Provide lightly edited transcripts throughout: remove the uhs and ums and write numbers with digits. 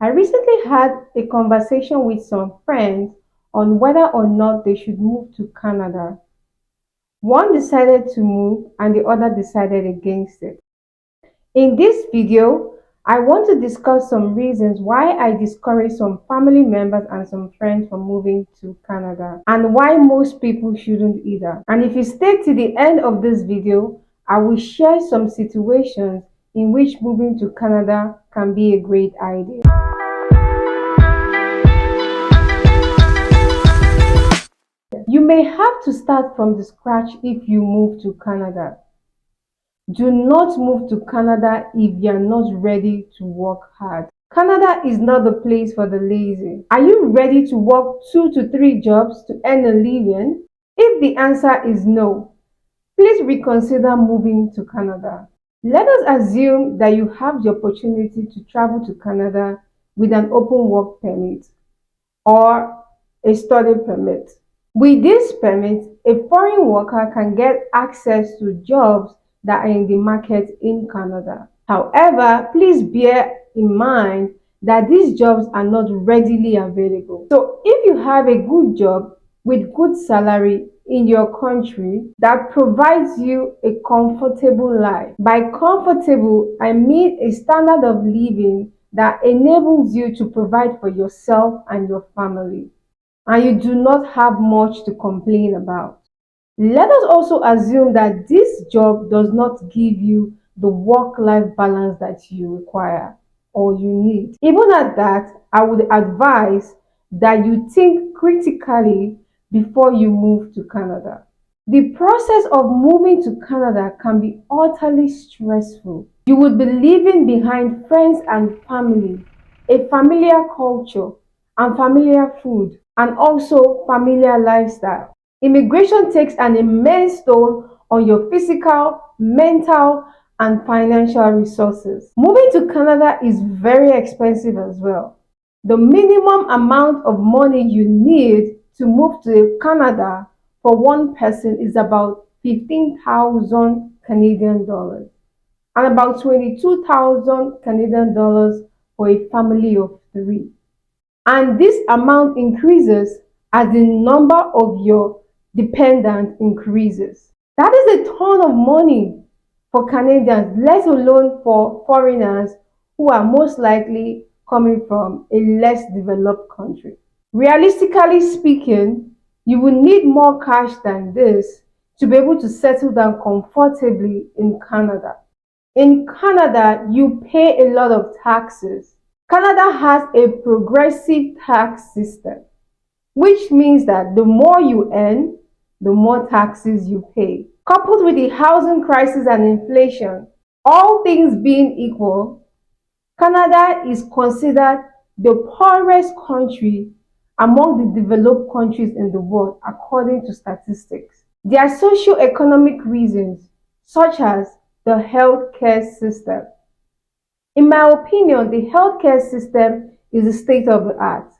I recently had a conversation with some friends on whether or not they should move to Canada. One decided to move and the other decided against it. In this video, I want to discuss some reasons why I discourage some family members and some friends from moving to Canada and why most people shouldn't either. And if you stay to the end of this video, I will share some situations in which moving to Canada can be a great idea. You may have to start from the scratch if you move to Canada. Do not move to Canada if you're not ready to work hard. Canada is not the place for the lazy. Are you ready to work 2 to 3 jobs to earn a living? If the answer is no, please reconsider moving to Canada. Let us assume that you have the opportunity to travel to Canada with an open work permit or a study permit. With this permit, a foreign worker can get access to jobs that are in the market in Canada. However, please bear in mind that these jobs are not readily available. So if you have a good job with good salary in your country that provides you a comfortable life. By comfortable, I mean a standard of living that enables you to provide for yourself and your family, and you do not have much to complain about. Let us also assume that this job does not give you the work-life balance that you require or you need. Even at that, I would advise that you think critically before you move to Canada. The process of moving to Canada can be utterly stressful. You would be leaving behind friends and family, a familiar culture and familiar food, and also familiar lifestyle. Immigration takes an immense toll on your physical, mental, and financial resources. Moving to Canada is very expensive as well. The minimum amount of money you need to move to Canada for one person is about 15,000 Canadian dollars and about 22,000 Canadian dollars for a family of 3. And this amount increases as the number of your dependents increases. That is a ton of money for Canadians, let alone for foreigners who are most likely coming from a less developed country. Realistically speaking, you will need more cash than this to be able to settle down comfortably in Canada. In Canada, you pay a lot of taxes. Canada has a progressive tax system, which means that the more you earn, the more taxes you pay. Coupled with the housing crisis and inflation, all things being equal, Canada is considered the poorest country among the developed countries in the world, according to statistics. There are socio-economic reasons, such as the healthcare system. In my opinion, the healthcare system is the state of the art.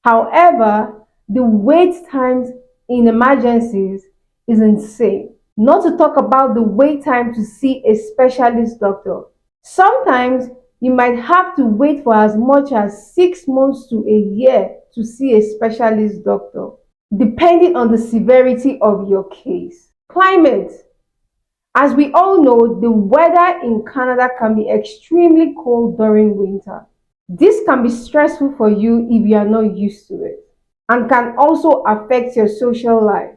However, the wait times in emergencies is insane. Not to talk about the wait time to see a specialist doctor. Sometimes you might have to wait for as much as 6 months to a year to see a specialist doctor, depending on the severity of your case. Climate. As we all know, the weather in Canada can be extremely cold during winter. This can be stressful for you if you are not used to it, and can also affect your social life.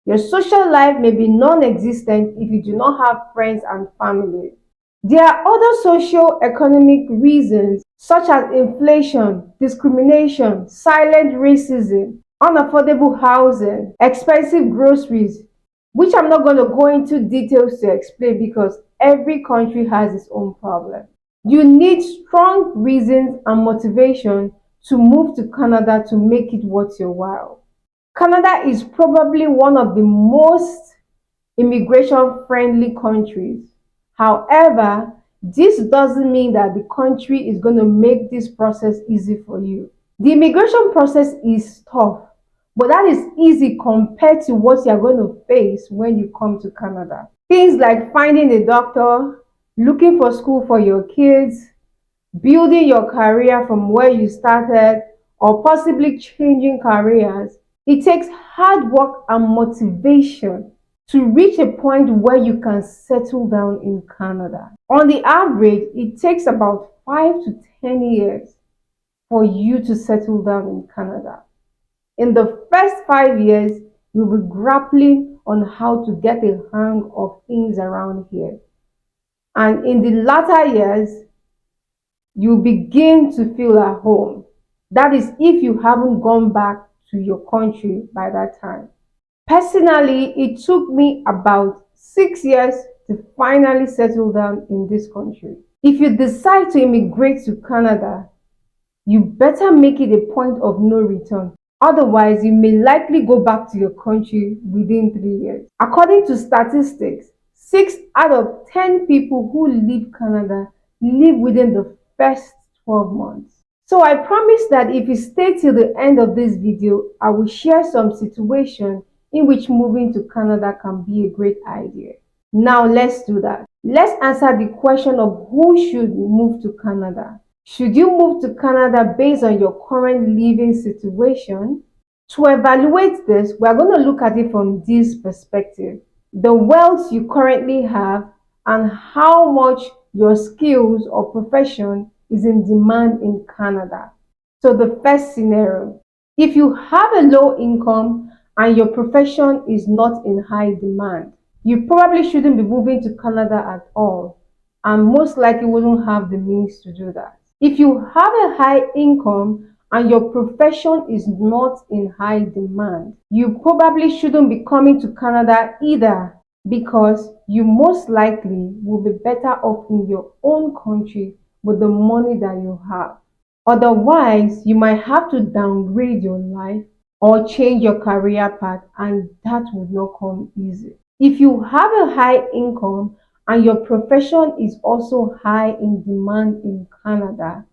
Your social life may be non-existent if you do not have friends and family. There are other socio-economic reasons such as inflation, discrimination, silent racism, unaffordable housing, expensive groceries, which I'm not going to go into details to explain because every country has its own problem. You need strong reasons and motivation to move to Canada to make it worth your while. Canada is probably one of the most immigration-friendly countries. However, this doesn't mean that the country is going to make this process easy for you. The immigration process is tough, but that is easy compared to what you're going to face when you come to Canada. Things like finding a doctor, looking for school for your kids, building your career from where you started, or possibly changing careers, it takes hard work and motivation to reach a point where you can settle down in Canada. On the average, it takes about 5 to 10 years for you to settle down in Canada. In the first 5 years, you'll be grappling on how to get a hang of things around here. And in the latter years, you begin to feel at home. That is if you haven't gone back to your country by that time. Personally, it took me about 6 years to finally settle down in this country. If you decide to immigrate to Canada, you better make it a point of no return. Otherwise, you may likely go back to your country within 3 years. According to statistics, 6 out of 10 people who leave Canada live within the first 12 months. So I promise that if you stay till the end of this video, I will share some situations in which moving to Canada can be a great idea. Now let's do that. Let's answer the question of who should move to Canada. Should you move to Canada based on your current living situation? To evaluate this, we are going to look at it from this perspective: the wealth you currently have and how much your skills or profession is in demand in Canada. So the first scenario: if you have a low income and your profession is not in high demand, you probably shouldn't be moving to Canada at all, and most likely wouldn't have the means to do that. If you have a high income and your profession is not in high demand, you probably shouldn't be coming to Canada either, because you most likely will be better off in your own country with the money that you have. Otherwise, you might have to downgrade your life or change your career path, and that would not come easy. If you have a high income and your profession is also high in demand in Canada,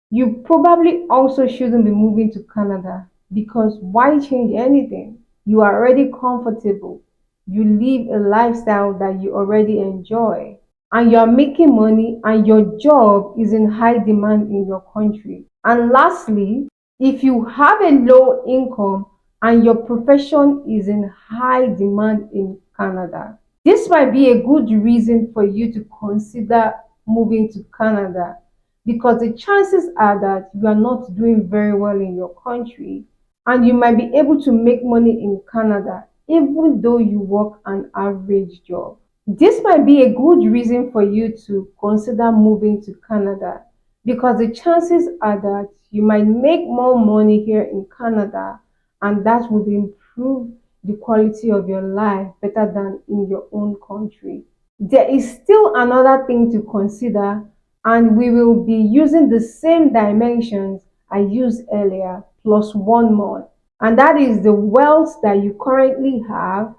you probably also shouldn't be moving to Canada, because why change anything? You are already comfortable. You live a lifestyle that you already enjoy, and you are making money, and your job is in high demand in your country. And lastly, if you have a low income and your profession is in high demand in Canada, this might be a good reason for you to consider moving to Canada, because the chances are that you are not doing very well in your country and you might be able to make money in Canada even though you work an average job. This might be a good reason for you to consider moving to Canada, because the chances are that you might make more money here in Canada, and that would improve the quality of your life better than in your own country. There is still another thing to consider, and we will be using the same dimensions I used earlier plus one more, and that is the wealth that you currently have,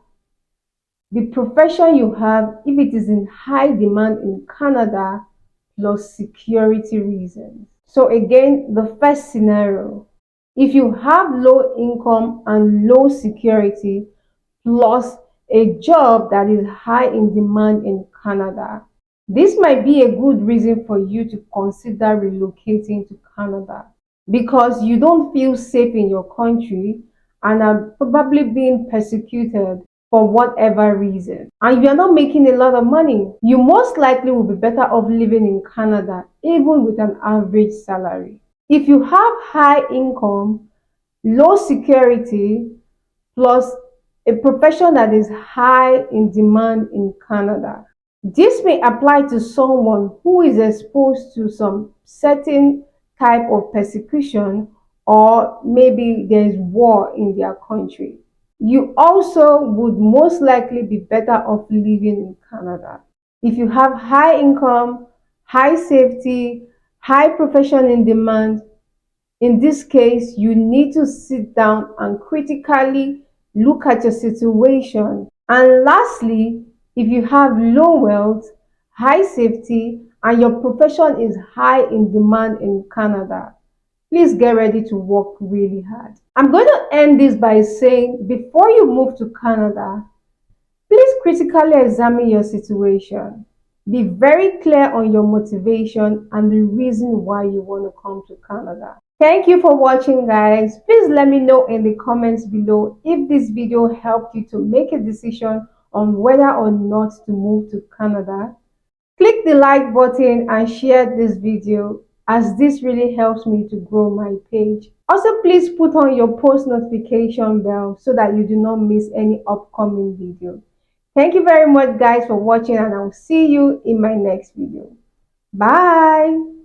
the profession you have if it is in high demand in Canada, plus security reasons. So again, the first scenario: if you have low income and low security plus a job that is high in demand in Canada, this might be a good reason for you to consider relocating to Canada, because you don't feel safe in your country and are probably being persecuted for whatever reason, and you are not making a lot of money. You most likely will be better off living in Canada even with an average salary. If you have high income, low security, plus a profession that is high in demand in Canada, this may apply to someone who is exposed to some certain type of persecution, or maybe there is war in their country. You also would most likely be better off living in Canada. If you have high income, high safety, high profession in demand, in this case, you need to sit down and critically look at your situation. And lastly, if you have low wealth, high safety, and your profession is high in demand in Canada, please get ready to work really hard. I'm going to end this by saying, before you move to Canada, please critically examine your situation. Be very clear on your motivation and the reason why you want to come to Canada. Thank you for watching, guys. Please let me know in the comments below if this video helped you to make a decision on whether or not to move to Canada. Click the like button and share this video, as this really helps me to grow my page. Also, please put on your post notification bell so that you do not miss any upcoming video. Thank you very much, guys, for watching, and I'll see you in my next video. Bye.